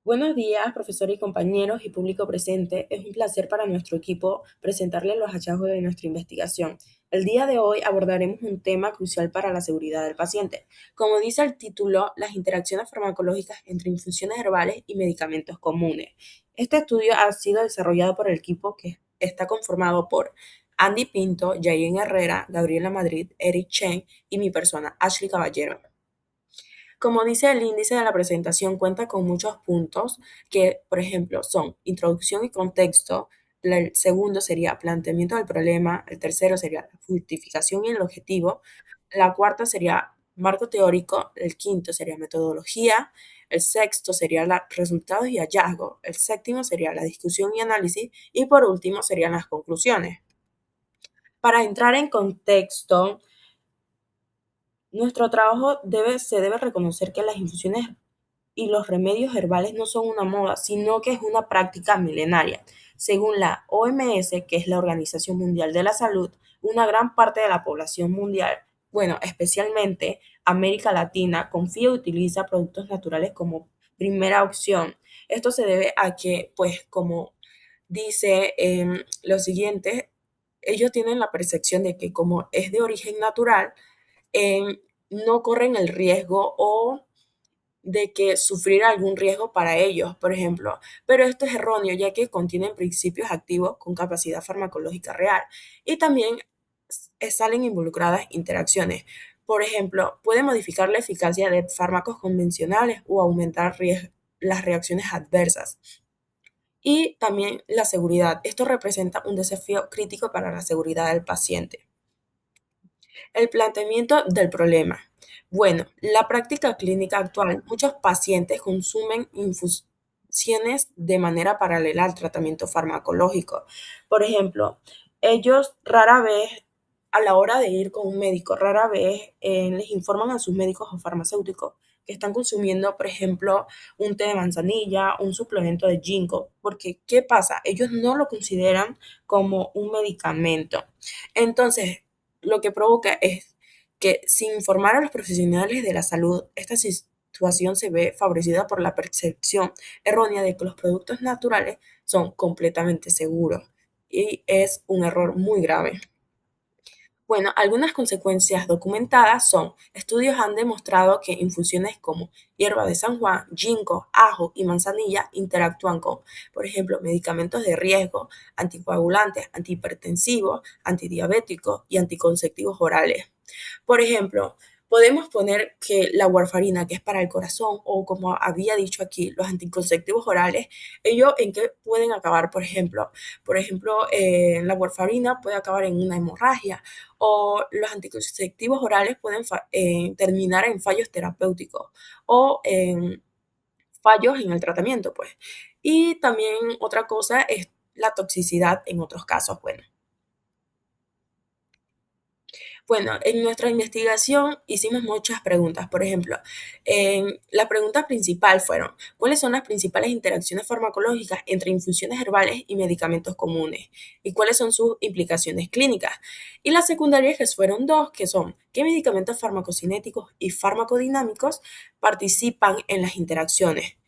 Buenos días, profesor y compañeros y público presente. Es un placer para nuestro equipo presentarles los hallazgos de nuestra investigación. El día de hoy abordaremos un tema crucial para la seguridad del paciente. Como dice el título, las interacciones farmacológicas entre infusiones herbales y medicamentos comunes. Este estudio ha sido desarrollado por el equipo que está conformado por Andy Pinto, Jayen Herrera, Gabriela Madrid, Eric Chen y mi persona, Ashley Caballero. Como dice el índice de la presentación, cuenta con muchos puntos que, por ejemplo, son introducción y contexto. El segundo sería planteamiento del problema. El tercero sería la justificación y el objetivo. La cuarta sería marco teórico. El quinto sería metodología. El sexto sería resultados y hallazgos. El séptimo sería la discusión y análisis. Y por último serían las conclusiones. Para entrar en contexto, nuestro trabajo se debe reconocer que las infusiones y los remedios herbales no son una moda, sino que es una práctica milenaria. Según la OMS, que es la Organización Mundial de la Salud, una gran parte de la población mundial, bueno, especialmente América Latina, confía y utiliza productos naturales como primera opción. Esto se debe a que, pues, como dice lo siguiente, ellos tienen la percepción de que como es de origen natural, no corren el riesgo o de que sufrir algún riesgo para ellos, por ejemplo. Pero esto es erróneo, ya que contienen principios activos con capacidad farmacológica real y también salen involucradas interacciones. Por ejemplo, puede modificar la eficacia de fármacos convencionales o aumentar las reacciones adversas. Y también la seguridad. Esto representa un desafío crítico para la seguridad del paciente. El planteamiento del problema. Bueno, la práctica clínica actual, muchos pacientes consumen infusiones de manera paralela al tratamiento farmacológico. Por ejemplo, ellos rara vez, a la hora de ir con un médico, rara vez les informan a sus médicos o farmacéuticos que están consumiendo, por ejemplo, un té de manzanilla, un suplemento de ginkgo, porque ¿qué pasa? Ellos no lo consideran como un medicamento. Entonces, lo que provoca es que sin informar a los profesionales de la salud, esta situación se ve favorecida por la percepción errónea de que los productos naturales son completamente seguros y es un error muy grave. Bueno, algunas consecuencias documentadas son, estudios han demostrado que infusiones como hierba de San Juan, ginkgo, ajo y manzanilla interactúan con, por ejemplo, medicamentos de riesgo, anticoagulantes, antihipertensivos, antidiabéticos y anticonceptivos orales. Por ejemplo, podemos poner que la warfarina, que es para el corazón, o como había dicho aquí, los anticonceptivos orales, ellos en qué pueden acabar, por ejemplo, la warfarina puede acabar en una hemorragia, o los anticonceptivos orales pueden terminar en fallos terapéuticos o en fallos en el tratamiento, pues. Y también otra cosa es la toxicidad en otros casos, bueno. Bueno, en nuestra investigación hicimos muchas preguntas. Por ejemplo, la pregunta principal fueron, ¿cuáles son las principales interacciones farmacológicas entre infusiones herbales y medicamentos comunes? ¿Y cuáles son sus implicaciones clínicas? Y las secundarias, que fueron dos, que son, ¿qué medicamentos farmacocinéticos y farmacodinámicos participan en las interacciones?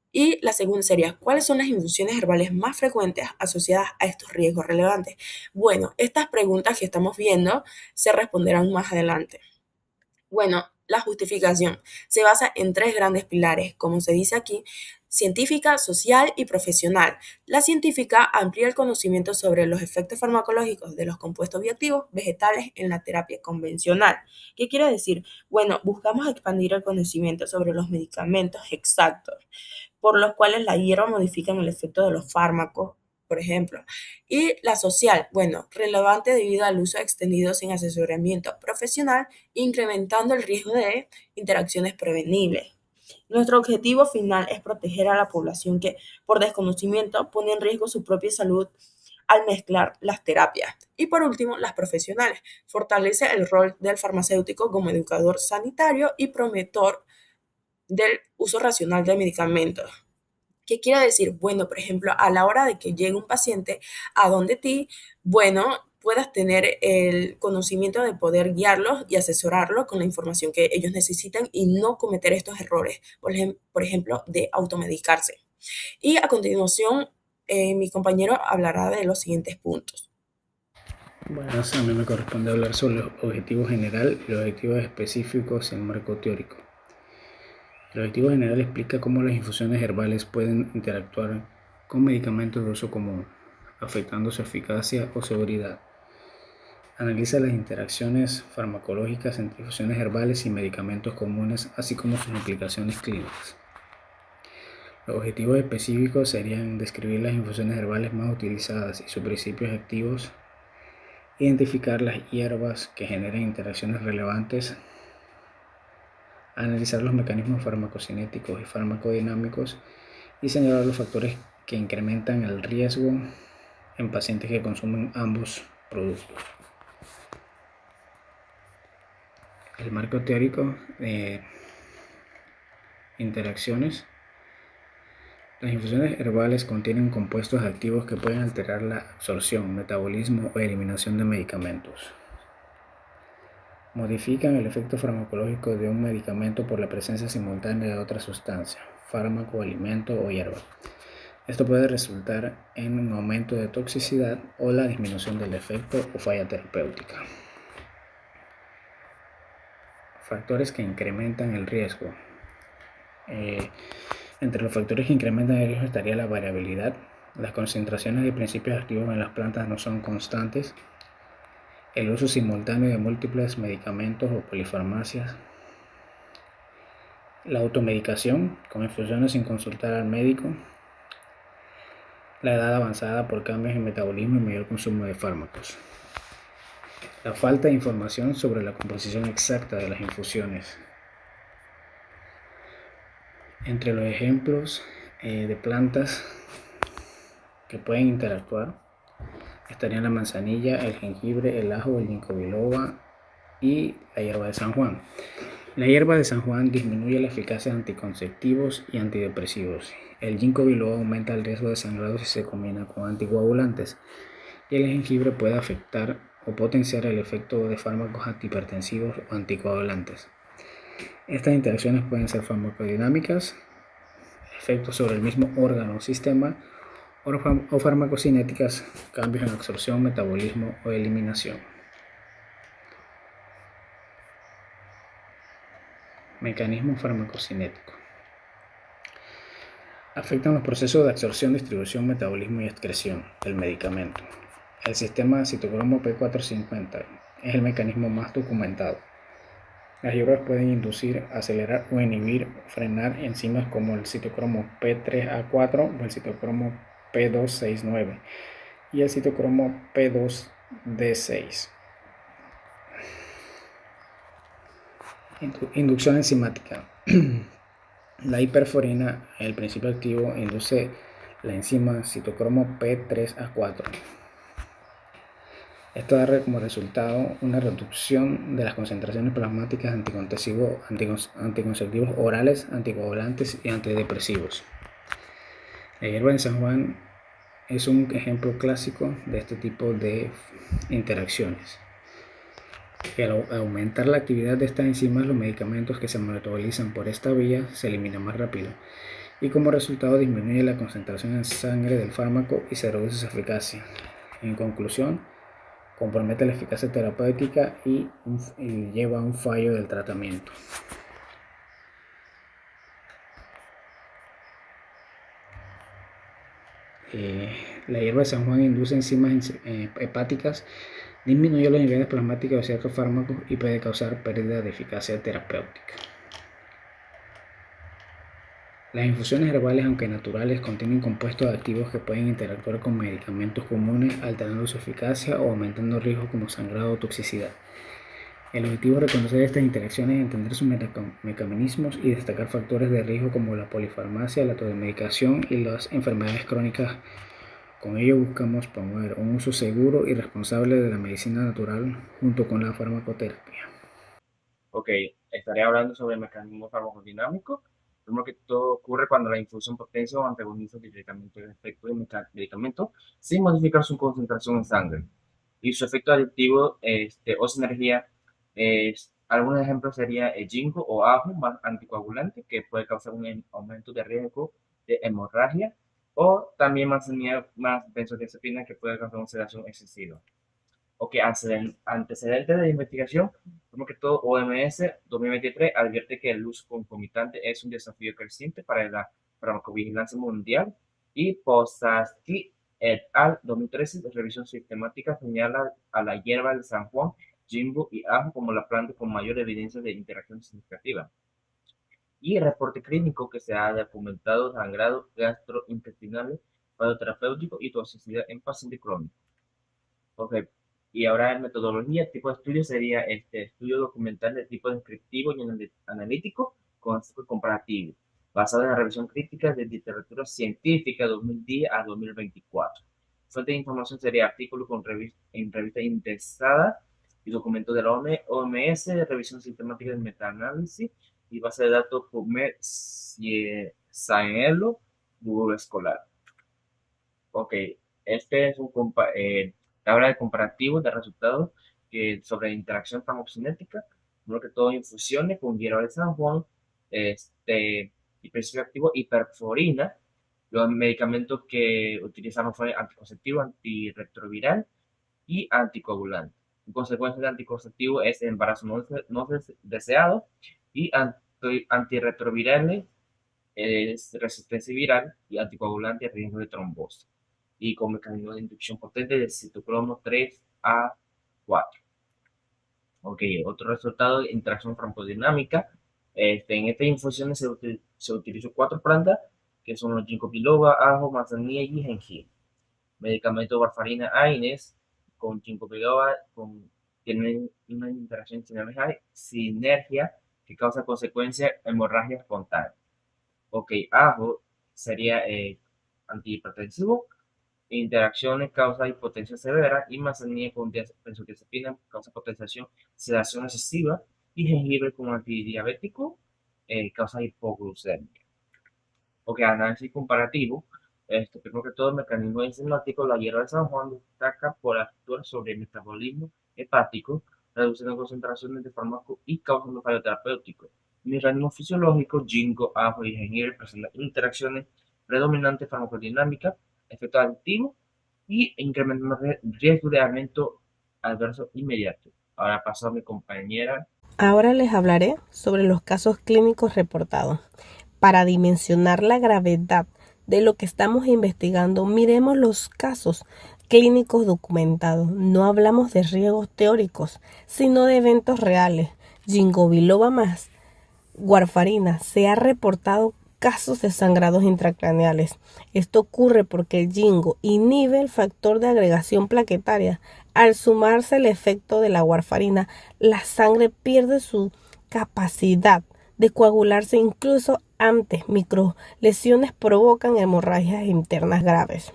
Y la segunda sería, ¿cuáles son las infusiones herbales más frecuentes asociadas a estos riesgos relevantes? Bueno, estas preguntas que estamos viendo se responderán más adelante. Bueno, la justificación se basa en tres grandes pilares, como se dice aquí: científica, social y profesional. La científica amplía el conocimiento sobre los efectos farmacológicos de los compuestos bioactivos vegetales en la terapia convencional. ¿Qué quiere decir? Bueno, buscamos expandir el conocimiento sobre los medicamentos exactos por los cuales la hierba modifican el efecto de los fármacos, por ejemplo. Y la social, bueno, relevante debido al uso extendido sin asesoramiento profesional, incrementando el riesgo de interacciones prevenibles. Nuestro objetivo final es proteger a la población que, por desconocimiento, pone en riesgo su propia salud al mezclar las terapias. Y por último, las profesionales. Fortalece el rol del farmacéutico como educador sanitario y promotor del uso racional de medicamentos. ¿Qué quiere decir? Bueno, por ejemplo, a la hora de que llegue un paciente a donde ti, bueno, puedas tener el conocimiento de poder guiarlos y asesorarlos con la información que ellos necesitan y no cometer estos errores, por ejemplo, de automedicarse. Y a continuación, mi compañero hablará de los siguientes puntos. Bueno, a mí me corresponde hablar sobre los objetivos general y los objetivos específicos en marco teórico. El objetivo general explica cómo las infusiones herbales pueden interactuar con medicamentos de uso común, afectando su eficacia o seguridad. Analiza las interacciones farmacológicas entre infusiones herbales y medicamentos comunes, así como sus implicaciones clínicas. Los objetivos específicos serían describir las infusiones herbales más utilizadas y sus principios activos, identificar las hierbas que generan interacciones relevantes, analizar los mecanismos farmacocinéticos y farmacodinámicos y señalar los factores que incrementan el riesgo en pacientes que consumen ambos productos. El marco teórico de interacciones. Las infusiones herbales contienen compuestos activos que pueden alterar la absorción, metabolismo o eliminación de medicamentos. Modifican el efecto farmacológico de un medicamento por la presencia simultánea de otra sustancia, fármaco, alimento o hierba. Esto puede resultar en un aumento de toxicidad o la disminución del efecto o falla terapéutica. Factores que incrementan el riesgo. Entre los factores que incrementan el riesgo estaría la variabilidad. Las concentraciones de principios activos en las plantas no son constantes. El uso simultáneo de múltiples medicamentos o polifarmacias. La automedicación, con infusiones sin consultar al médico. La edad avanzada por cambios en metabolismo y mayor consumo de fármacos. La falta de información sobre la composición exacta de las infusiones. Entre los ejemplos de plantas que pueden interactuar estarían la manzanilla, el jengibre, el ajo, el ginkgo biloba y la hierba de San Juan. La hierba de San Juan disminuye la eficacia de anticonceptivos y antidepresivos. El ginkgo biloba aumenta el riesgo de sangrado si se combina con anticoagulantes. Y el jengibre puede afectar o potenciar el efecto de fármacos antihipertensivos o anticoagulantes. Estas interacciones pueden ser farmacodinámicas, efectos sobre el mismo órgano o sistema, o farmacocinéticas, cambios en absorción, metabolismo o eliminación. Mecanismo farmacocinético. Afectan los procesos de absorción, distribución, metabolismo y excreción del medicamento. El sistema citocromo P450 es el mecanismo más documentado. Las hierbas pueden inducir, acelerar o inhibir, frenar enzimas como el citocromo P3A4 o el citocromo P269 y el citocromo P2D6. Inducción enzimática. La hiperforina, el principio activo, induce la enzima citocromo P3A4. Esto da como resultado una reducción de las concentraciones plasmáticas de anticonceptivos orales, anticoagulantes y antidepresivos. La hierba de San Juan es un ejemplo clásico de este tipo de interacciones. Al aumentar la actividad de estas enzimas, los medicamentos que se metabolizan por esta vía se eliminan más rápido y como resultado disminuye la concentración en sangre del fármaco y se reduce su eficacia. En conclusión, compromete la eficacia terapéutica y lleva a un fallo del tratamiento. La hierba de San Juan induce enzimas hepáticas, disminuye los niveles plasmáticos de ciertos fármacos y puede causar pérdida de eficacia terapéutica. Las infusiones herbales, aunque naturales, contienen compuestos activos que pueden interactuar con medicamentos comunes, alterando su eficacia o aumentando riesgos como sangrado o toxicidad. El objetivo es reconocer estas interacciones, entender sus mecanismos y destacar factores de riesgo como la polifarmacia, la automedicación y las enfermedades crónicas. Con ello buscamos promover un uso seguro y responsable de la medicina natural junto con la farmacoterapia. Ok, estaré hablando sobre el mecanismo farmacodinámico. Primero que todo ocurre cuando la infusión potencia o antagoniza directamente el efecto del medicamento sin modificar su concentración en sangre. y su efecto adictivo o sinergia. Algunos ejemplos sería el ginkgo o ajo más anticoagulante que puede causar un aumento de riesgo de hemorragia, o también manzanilla más benzodiazepina que puede causar una sedación excesiva. Ok, antecedentes de investigación, como que todo OMS 2023 advierte que el uso concomitante es un desafío creciente para la farmacovigilancia mundial, y Postazzi et al. 2013 de revisión sistemática señala a la hierba de San Juan, ginkgo y ajo como la planta con mayor evidencia de interacción significativa. Y el reporte clínico que se ha documentado sangrado gastrointestinal, terapéutico y toxicidad en pacientes crónicos. Ok, y ahora en metodología, tipo de estudio sería este estudio documental de tipo descriptivo y analítico con enfoque comparativo, basado en la revisión crítica de literatura científica 2010 a 2024. Fuente de información sería artículos en revistas indexadas y documentos de la OMS, revisión sistemática de metaanálisis y base de datos PubMed, Scienelo, Google Scholar. Ok, este es tabla de comparativos de resultados sobre interacción farmacocinética, primero que todo infusiones con hierba de San Juan, y principio activo hiperforina. Los medicamentos que utilizaron fue anticonceptivo, antirretroviral y anticoagulante. En consecuencia de anticonceptivo es embarazo no deseado, y antirretrovirales es resistencia viral, y anticoagulante riesgo de trombosis, y con mecanismo de inducción potente de citocromo 3A4. Ok, otro resultado de interacción farmacodinámica. En estas infusiones se utilizó 4 plantas, que son los ginkgo biloba, ajo, manzanilla y jengibre. Medicamento warfarina AINES con ginkgo biloba tienen una interacción sinergia que causa consecuencias hemorragia espontánea. Ok, ajo sería antihipertensivo, interacciones causa hipotensión severa, y manzanilla con benzodiazepina causa potenciación, sedación excesiva, y jengibre como antidiabético causa hipoglucemia. Ok, análisis comparativo. Primero que todo, el mecanismo enzimático, la hierba de San Juan destaca por actuar sobre el metabolismo hepático, reduciendo concentraciones de fármaco y causando fallo terapéutico. Mecanismo fisiológico, ginkgo, ajo y jengibre presentan interacciones predominantes farmacodinámicas, efectos adictivos y incrementando riesgo de evento adverso inmediato. Ahora paso a mi compañera. Ahora les hablaré sobre los casos clínicos reportados. Para dimensionar la gravedad de lo que estamos investigando, miremos los casos clínicos documentados. No hablamos de riesgos teóricos, sino de eventos reales. Ginkgo biloba más warfarina. Se ha reportado casos de sangrados intracraneales. Esto ocurre porque el ginkgo inhibe el factor de agregación plaquetaria. Al sumarse el efecto de la warfarina, la sangre pierde su capacidad de coagularse incluso antes. Microlesiones provocan hemorragias internas graves.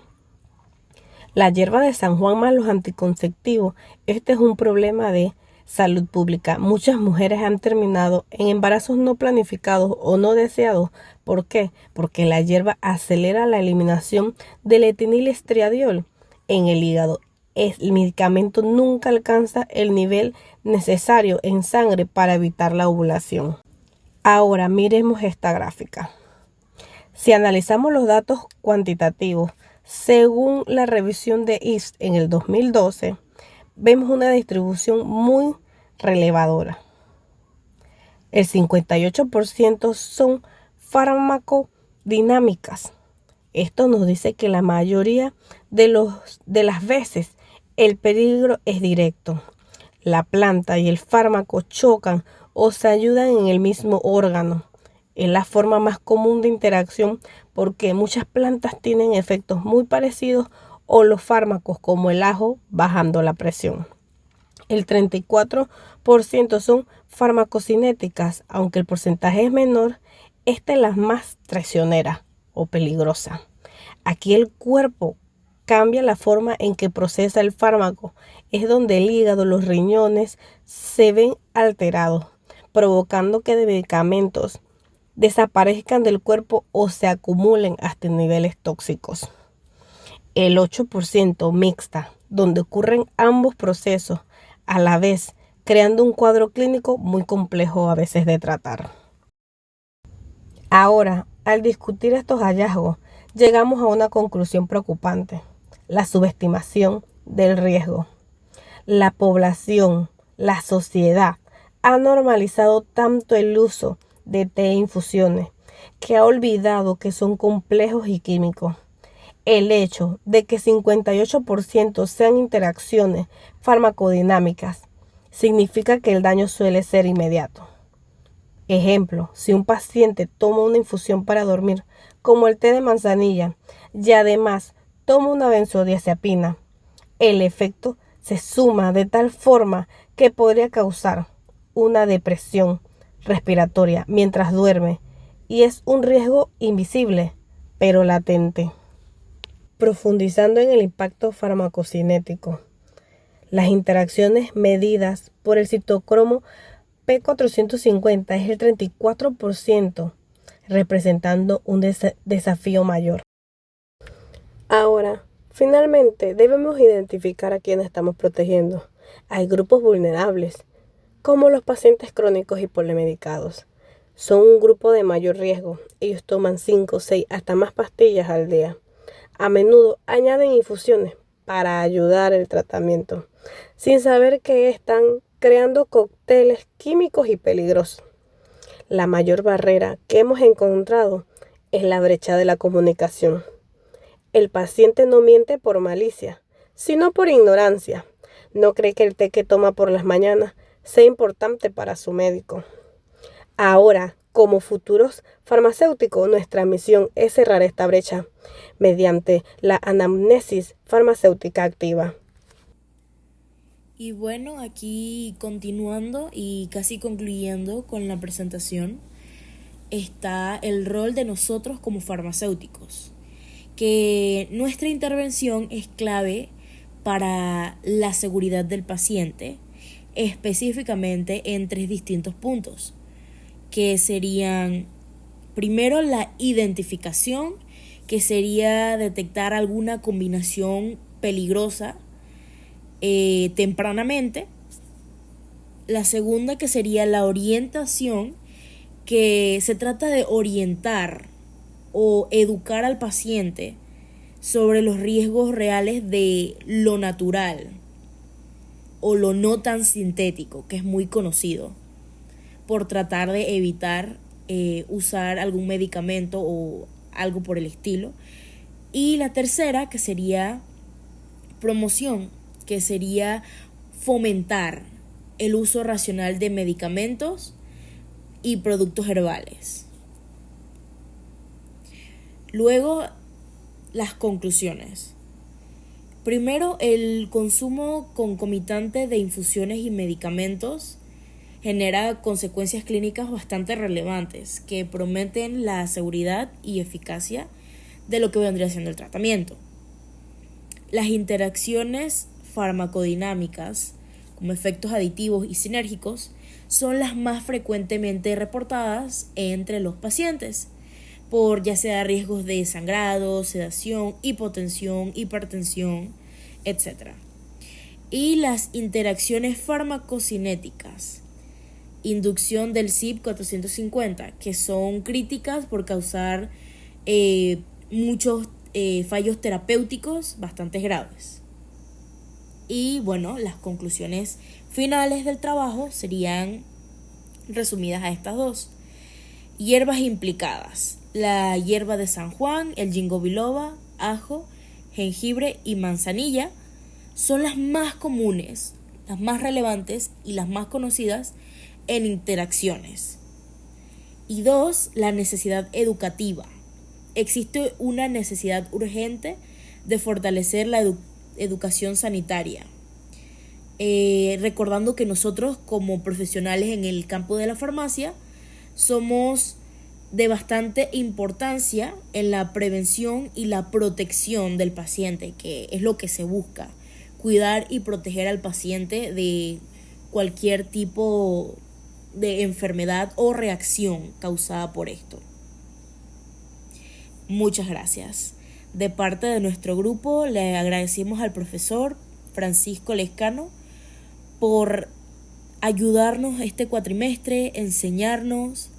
La hierba de San Juan más los anticonceptivos. Este es un problema de salud pública. Muchas mujeres han terminado en embarazos no planificados o no deseados. ¿Por qué? Porque la hierba acelera la eliminación del etiliestradiol en el hígado. El medicamento nunca alcanza el nivel necesario en sangre para evitar la ovulación. Ahora miremos esta gráfica. Si analizamos los datos cuantitativos, según la revisión de IST en el 2012, vemos una distribución muy relevadora. El 58% son farmacodinámicas. Esto nos dice que la mayoría de las veces el peligro es directo. La planta y el fármaco chocan o se ayudan en el mismo órgano. Es la forma más común de interacción porque muchas plantas tienen efectos muy parecidos, o los fármacos como el ajo bajando la presión. El 34% son farmacocinéticas, aunque el porcentaje es menor. Esta es la más traicionera o peligrosa. Aquí el cuerpo cambia la forma en que procesa el fármaco. Es donde el hígado, los riñones se ven alterados, provocando que de medicamentos desaparezcan del cuerpo o se acumulen hasta niveles tóxicos. El 8% mixta donde ocurren ambos procesos a la vez, creando un cuadro clínico muy complejo a veces de tratar. Ahora, al discutir estos hallazgos, llegamos a una conclusión preocupante: la subestimación del riesgo. La población, la sociedad, ha normalizado tanto el uso de té e infusiones que ha olvidado que son complejos y químicos. El hecho de que 58% sean interacciones farmacodinámicas significa que el daño suele ser inmediato. Ejemplo, si un paciente toma una infusión para dormir, como el té de manzanilla, y además toma una benzodiazepina, el efecto se suma de tal forma que podría causar una depresión respiratoria mientras duerme, y es un riesgo invisible, pero latente. Profundizando en el impacto farmacocinético, las interacciones medidas por el citocromo P450 es el 34%, representando un desafío mayor. Ahora, finalmente, debemos identificar a quienes estamos protegiendo. Hay grupos vulnerables, como los pacientes crónicos y polimedicados. Son un grupo de mayor riesgo. Ellos toman 5, 6, hasta más pastillas al día. A menudo añaden infusiones para ayudar el tratamiento, sin saber que están creando cócteles químicos y peligrosos. La mayor barrera que hemos encontrado es la brecha de la comunicación. El paciente no miente por malicia, sino por ignorancia. No cree que el té que toma por las mañanas sea importante para su médico. Ahora, como futuros farmacéuticos, nuestra misión es cerrar esta brecha mediante la anamnesis farmacéutica activa. Y bueno, aquí continuando y casi concluyendo con la presentación, está el rol de nosotros como farmacéuticos, que nuestra intervención es clave para la seguridad del paciente, específicamente en 3 distintos puntos, que serían, primero, la identificación, que sería detectar alguna combinación peligrosa tempranamente. La segunda, que sería la orientación, que se trata de orientar o educar al paciente sobre los riesgos reales de lo natural o lo no tan sintético, que es muy conocido, por tratar de evitar usar algún medicamento o algo por el estilo. Y la tercera, que sería promoción, que sería fomentar el uso racional de medicamentos y productos herbales. Luego, las conclusiones. Primero, el consumo concomitante de infusiones y medicamentos genera consecuencias clínicas bastante relevantes que prometen la seguridad y eficacia de lo que vendría siendo el tratamiento. Las interacciones farmacodinámicas, como efectos aditivos y sinérgicos, son las más frecuentemente reportadas entre los pacientes, por ya sea riesgos de sangrado, sedación, hipotensión, hipertensión, etc. Y las interacciones farmacocinéticas, inducción del CYP450, que son críticas por causar muchos fallos terapéuticos bastante graves. Y bueno, las conclusiones finales del trabajo serían resumidas a estas dos. Hierbas implicadas: la hierba de San Juan, el ginkgo biloba, ajo, jengibre y manzanilla son las más comunes, las más relevantes y las más conocidas en interacciones. Y 2, la necesidad educativa. Existe una necesidad urgente de fortalecer la educación sanitaria, recordando que nosotros como profesionales en el campo de la farmacia somos de bastante importancia en la prevención y la protección del paciente, que es lo que se busca, cuidar y proteger al paciente de cualquier tipo de enfermedad o reacción causada por esto. Muchas gracias. De parte de nuestro grupo le agradecemos al profesor Francisco Lescano, por ayudarnos este cuatrimestre, enseñarnos,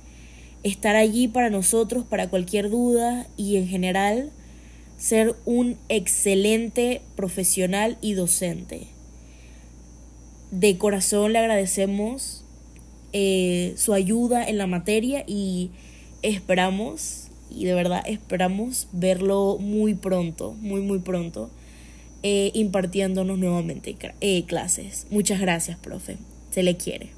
estar allí para nosotros, para cualquier duda y en general ser un excelente profesional y docente. De corazón le agradecemos su ayuda en la materia y esperamos, y de verdad esperamos verlo muy pronto, muy pronto, impartiéndonos nuevamente clases. Muchas gracias, profe. Se le quiere.